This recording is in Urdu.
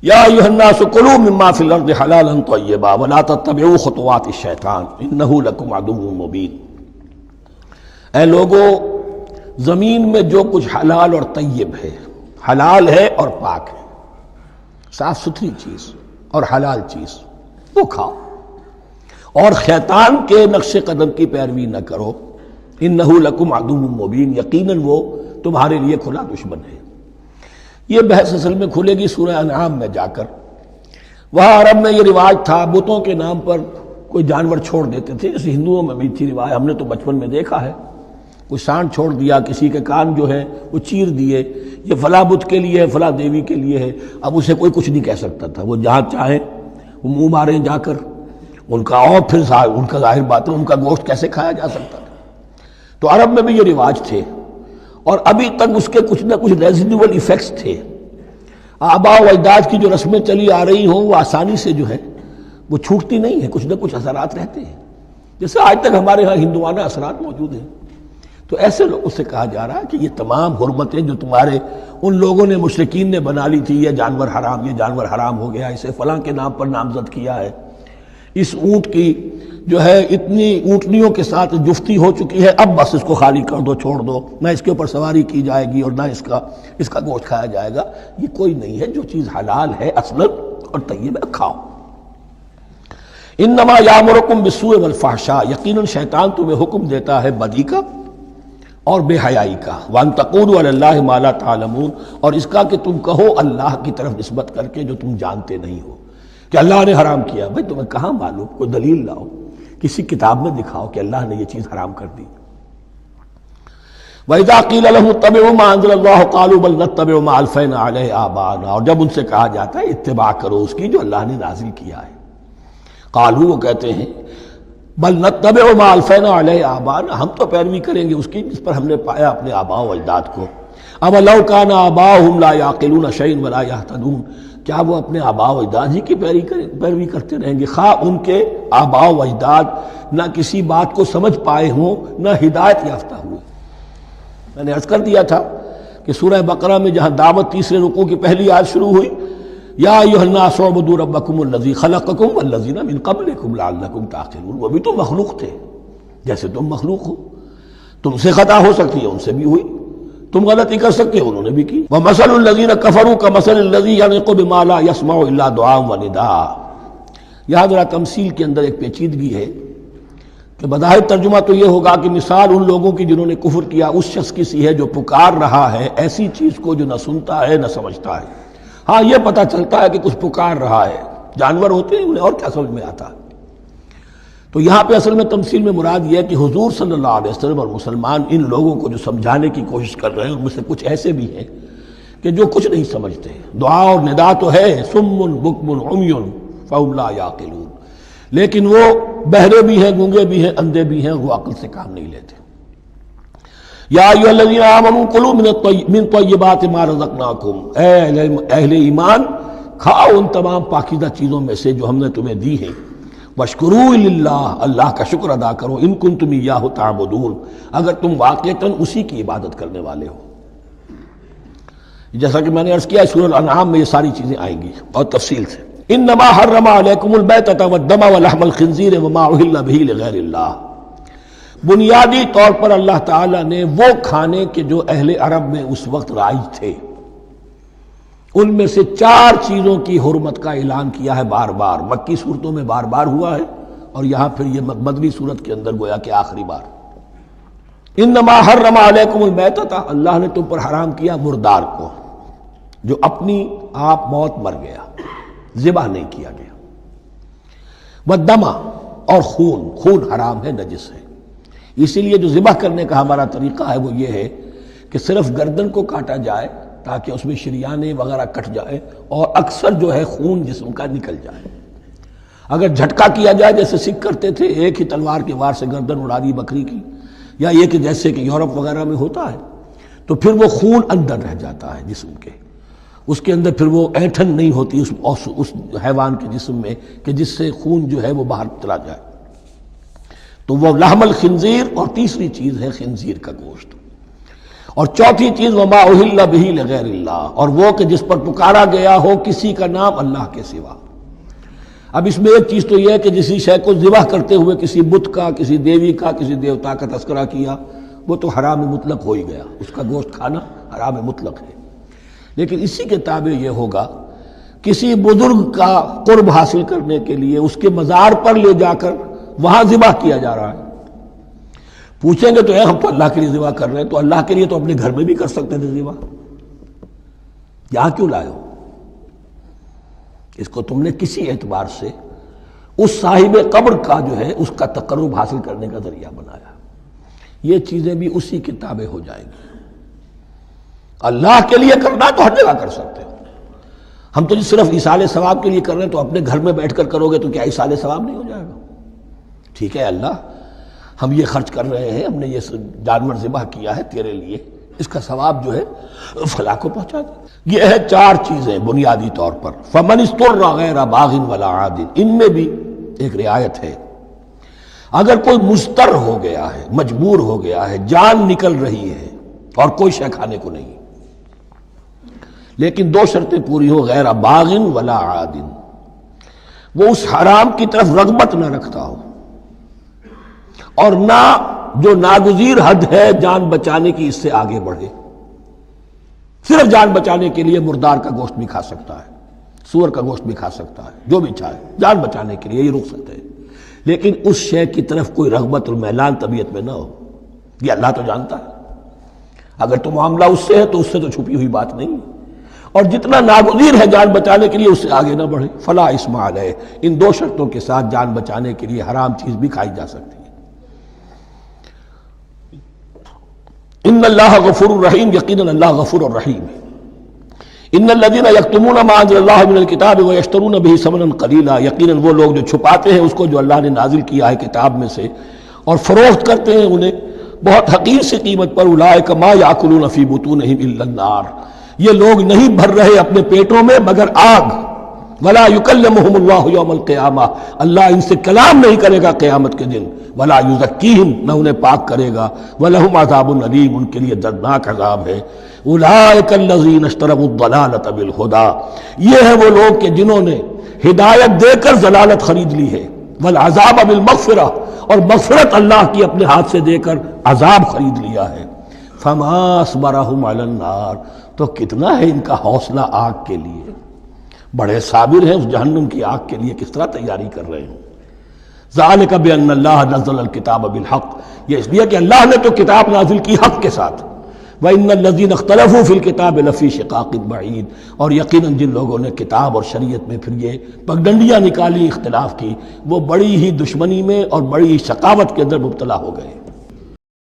یا ایھا الناس کلوا مما فی الارض حلالا طیبا ولا تتبعوا خطوات الشیطان انہ لکم عدو مبین۔ اے لوگو، زمین میں جو کچھ حلال اور طیب ہے، حلال ہے اور پاک ہے، صاف ستھری چیز اور حلال چیز، وہ کھاؤ، اور شیطان کے نقش قدم کی پیروی نہ کرو، انہ لکم عدو مبین، یقیناً وہ تمہارے لیے کھلا دشمن ہے۔ یہ بحث اصل میں کھلے گی سورہ انعام میں جا کر۔ وہاں عرب میں یہ رواج تھا، بتوں کے نام پر کوئی جانور چھوڑ دیتے تھے، جیسے ہندوؤں میں بھی تھی رواج، ہم نے تو بچپن میں دیکھا ہے، کوئی سانڈ چھوڑ دیا، کسی کے کان جو ہے وہ چیر دیے، یہ فلاں بت کے لیے ہے، فلاں دیوی کے لیے ہے۔ اب اسے کوئی کچھ نہیں کہہ سکتا تھا، وہ جہاں چاہیں وہ منہ ماریں جا کر ان کا، اور پھر ان کا ظاہر بات ہے ان کا گوشت کیسے کھایا جا سکتا تھا۔ تو عرب میں بھی یہ رواج تھے، اور ابھی تک اس کے کچھ نہ کچھ ریزیڈول ایفیکٹس تھے۔ آباء و اجداد کی جو رسمیں چلی آ رہی ہوں وہ آسانی سے جو ہے وہ چھوٹتی نہیں ہیں، کچھ نہ کچھ اثرات رہتے ہیں، جیسے آج تک ہمارے ہاں ہندوانہ اثرات موجود ہیں۔ تو ایسے لوگوں سے کہا جا رہا ہے کہ یہ تمام حرمتیں جو تمہارے ان لوگوں نے، مشرکین نے بنا لی تھی، یہ جانور حرام، یہ جانور حرام ہو گیا، اسے فلاں کے نام پر نامزد کیا ہے، اس اونٹ کی جو ہے اتنی اونٹنیوں کے ساتھ جفتی ہو چکی ہے، اب بس اس کو خالی کر دو، چھوڑ دو، نہ اس کے اوپر سواری کی جائے گی اور نہ اس کا گوشت کھایا جائے گا۔ یہ کوئی نہیں ہے، جو چیز حلال ہے اصلاً اور طیب ہے کھاؤ۔ انما یامرکم بالسوء والفحشاء، یقیناً شیطان تمہیں حکم دیتا ہے بدی کا اور بے حیائی کا، وان تقولوا علی اللہ ما لا تعلمون، اور اس کا کہ تم کہو اللہ کی طرف نسبت کر کے جو تم جانتے نہیں ہو، کہ اللہ نے حرام کیا۔ بھائی تمہیں کہاں معلوم؟ کوئی دلیل لاؤ، کسی کتاب میں دکھاؤ کہ اللہ نے یہ چیز حرام کر دی۔ وَإِذَا قِيلَ لَهُمُ اتَّبِعُوا مَا أَنزَلَ اللَّهُ قَالُوا بَلْ نَتَّبِعُ مَا أَلْفَيْنَا عَلَيْهِ آبَاءَنَا، اور جب ان سے کہا جاتا ہے اتباع کرو اس کی جو اللہ نے نازل کیا ہے، قالوا، وہ کہتے ہیں بل نتبع ما الفینا علیہ آباءنا، ہم تو پیروی کریں گے اس کی جس پر ہم نے پایا اپنے آباء و اجداد کو۔ اولو کان آباؤہم لا یعقلون شیئا ولا یہتدون، کیا وہ اپنے آباء و اجداد ہی کی پیروی کرتے رہیں گے، خواہ ان کے آباء و اجداد نہ کسی بات کو سمجھ پائے ہوں نہ ہدایت یافتہ ہوئے۔ میں نے عرض کر دیا تھا کہ سورہ بقرہ میں جہاں دعوت تیسرے رکوع کی پہلی آیت شروع ہوئی، یا ایھا الناس اعبدوا ربکم الذی خلقکم والذین من قبلکم لعلکم تعقلون، وہ بھی تو مخلوق تھے جیسے تم مخلوق ہو، تم سے خطا ہو سکتی ہے، ان سے بھی ہوئی، تم غلطی کر سکتے ہو، انہوں نے بھی کی۔ ومثل الذین کفروا کمثل الذی ینطق بما لا یسمع الا دعاء ونداء۔ یہاں ذرا تمثیل کے اندر ایک پیچیدگی ہے کہ بظاہر ترجمہ تو یہ ہوگا کہ مثال ان لوگوں کی جنہوں نے کفر کیا اس شخص کی سی ہے جو پکار رہا ہے ایسی چیز کو جو نہ سنتا ہے نہ سمجھتا ہے۔ ہاں یہ پتہ چلتا ہے کہ کچھ پکار رہا ہے، جانور ہوتے ہیں انہیں اور کیا سمجھ میں آتا ہے۔ تو یہاں پہ اصل میں تمثیل میں مراد یہ ہے کہ حضور صلی اللہ علیہ وسلم اور مسلمان ان لوگوں کو جو سمجھانے کی کوشش کر رہے ہیں ان میں سے کچھ ایسے بھی ہیں کہ جو کچھ نہیں سمجھتے، دعا اور ندا تو ہے، صم بکم عمی فہم لا یعقلون، لیکن وہ بہرے بھی ہیں، گونگے بھی ہیں، اندھے بھی ہیں، وہ عقل سے کام نہیں لیتے۔ یا ایھا الذین آمنوا کلوا من طیبات ما رزقناکم، اے اہل ایمان کھاؤ ان تمام پاکیزہ چیزوں میں سے جو ہم نے تمہیں دی ہیں، واشکروا للہ، اللہ کا شکر ادا کرو، ان کنتم ایاہ تعبدون، اگر تم واقعتاً اسی کی عبادت کرنے والے ہو۔ جیسا کہ میں نے عرض کیا سورہ الانعام میں یہ ساری چیزیں آئیں گی اور تفصیل سے۔ انما حرم علیکم المیتۃ والدم ولحم الخنزیر وما اہل بہ لغیر اللہ، بنیادی طور پر اللہ تعالیٰ نے وہ کھانے کے جو اہل عرب میں اس وقت رائج تھے ان میں سے 4 چیزوں کی حرمت کا اعلان کیا ہے بار بار، مکی صورتوں میں بار بار ہوا ہے اور یہاں پھر یہ مدنی صورت کے اندر گویا کہ آخری بار۔ انما حرم علیکم المیتۃ، اللہ نے تم پر حرام کیا مردار کو، جو اپنی آپ موت مر گیا، ذبح نہیں کیا گیا، والدم، اور خون حرام ہے، نجس ہے۔ اسی لیے جو ذبح کرنے کا ہمارا طریقہ ہے وہ یہ ہے کہ صرف گردن کو کاٹا جائے تاکہ اس میں شریانے وغیرہ کٹ جائے اور اکثر جو ہے خون جسم کا نکل جائے۔ اگر جھٹکا کیا جائے جیسے سکھ کرتے تھے، ایک ہی تلوار کے وار سے گردن اڑا دی بکری کی، یا یہ کہ جیسے کہ یورپ وغیرہ میں ہوتا ہے، تو پھر وہ خون اندر رہ جاتا ہے جسم کے، اس کے اندر پھر وہ اینٹھن نہیں ہوتی اس حیوان کے جسم میں کہ جس سے خون جو ہے وہ باہر چلا جائے۔ تو وہ لحم الخنزیر، اور تیسری چیز ہے خنزیر کا گوشت، اور چوتھی چیز وما اہل بہ لغیر اللہ، اور وہ کہ جس پر پکارا گیا ہو کسی کا نام اللہ کے سوا۔ اب اس میں ایک چیز تو یہ ہے کہ جسی شے کو ذبح کرتے ہوئے کسی بت کا، کسی دیوی کا، کسی دیوتا کا تذکرہ کیا، وہ تو حرام مطلق ہو ہی گیا، اس کا گوشت کھانا حرام مطلق ہے۔ لیکن اسی کے تابع یہ ہوگا کسی بزرگ کا قرب حاصل کرنے کے لیے اس کے مزار پر لے جا کر وہاں ذبح کیا جا رہا ہے۔ پوچھیں گے تو ہم تو اللہ کے لیے ذبح کر رہے ہیں، تو اللہ کے لیے تو اپنے گھر میں بھی کر سکتے تھے ذبح، یہاں کیوں لائے ہو؟ اس کو تم نے کسی اعتبار سے اس صاحب قبر کا جو ہے اس کا تقرب حاصل کرنے کا ذریعہ بنایا۔ یہ چیزیں بھی اسی کی تابع ہو جائیں گی۔ اللہ کے لیے کرنا تو ہر جگہ کر سکتے ہو، ہم تو صرف ایصال ثواب کے لیے کر رہے ہیں، تو اپنے گھر میں بیٹھ کر کرو گے تو کیا ایصال ثواب نہیں ہو جائے گا؟ ٹھیک ہے اللہ، ہم یہ خرچ کر رہے ہیں، ہم نے یہ جانور ذبح کیا ہے تیرے لیے، اس کا ثواب جو ہے فلاں کو پہنچا دے۔ یہ ہے چار چیزیں بنیادی طور پر۔ فمن اضطر غیر باغ ولا عاد، ان میں بھی ایک رعایت ہے، اگر کوئی مضطر ہو گیا ہے، مجبور ہو گیا ہے، جان نکل رہی ہے اور کوئی شے کھانے کو نہیں، لیکن دو شرطیں پوری ہو، غیر باغ ولا عاد، وہ اس حرام کی طرف رغبت نہ رکھتا ہو اور نہ جو ناگزیر حد ہے جان بچانے کی اس سے آگے بڑھے۔ صرف جان بچانے کے لیے مردار کا گوشت بھی کھا سکتا ہے، سور کا گوشت بھی کھا سکتا ہے، جو بھی چاہے جان بچانے کے لیے، یہ رخصت ہے، لیکن اس شے کی طرف کوئی رغبت المیلان طبیعت میں نہ ہو۔ یہ اللہ تو جانتا ہے، اگر تو معاملہ اس سے ہے تو اس سے تو چھپی ہوئی بات نہیں، اور جتنا ناگزیر ہے جان بچانے کے لیے اس سے آگے نہ بڑھے۔ فلا اثم علیہ، ان دو شرطوں کے ساتھ جان بچانے کے لیے حرام چیز بھی کھائی جا سکتی ہے۔ ان اللہ غفور الرحیم، یقیناً اللہ غفور الرحیم ہے۔ ان الذین یکتمون ما انزل اللہ من الکتاب ویشترون بہ ثمنا قلیلا، یقیناً وہ لوگ جو چھپاتے ہیں اس کو جو اللہ نے نازل کیا ہے کتاب میں سے اور فروخت کرتے ہیں انہیں بہت حقیر سی قیمت پر، اولئک ما یاکلون فی بطونہم الا النار، یہ لوگ نہیں بھر رہے اپنے پیٹوں میں مگر آگ۔ ولا یکلمہم اللہ یوم القیامہ، اللہ ان سے کلام نہیں کرے گا قیامت کے دن۔ ولا یزکیہم، نہ انہیں پاک کرے گا۔ ولہم عذاب علیم، ان کے لیے دردناک عذاب ہے۔ اولئک الذین اشتروا الضلالۃ بالہدی، یہ ہیں وہ لوگ کہ جنہوں نے ہدایت دے کر ضلالت خرید لی ہے۔ والعذاب بالمغفرہ، اور مغفرت اللہ کی اپنے ہاتھ سے دے کر عذاب خرید لیا ہے۔ فما اصبرہم علی النار، تو کتنا ہے ان کا حوصلہ آگ کے لیے، بڑے صابر ہیں اس جہنم کی آگ کے لیے، کس طرح تیاری کر رہے ہیں۔ ذالک بان اللہ نزل الکتاب بالحق، یہ اس لیے کہ اللہ نے تو کتاب نازل کی حق کے ساتھ۔ وان الذین اختلفوا فی الکتاب لفی شقاق بعید، اور یقیناً جن لوگوں نے کتاب اور شریعت میں پھر یہ پگڈنڈیاں نکالی اختلاف کی، وہ بڑی ہی دشمنی میں اور بڑی ہی شقاوت کے اندر مبتلا ہو گئے۔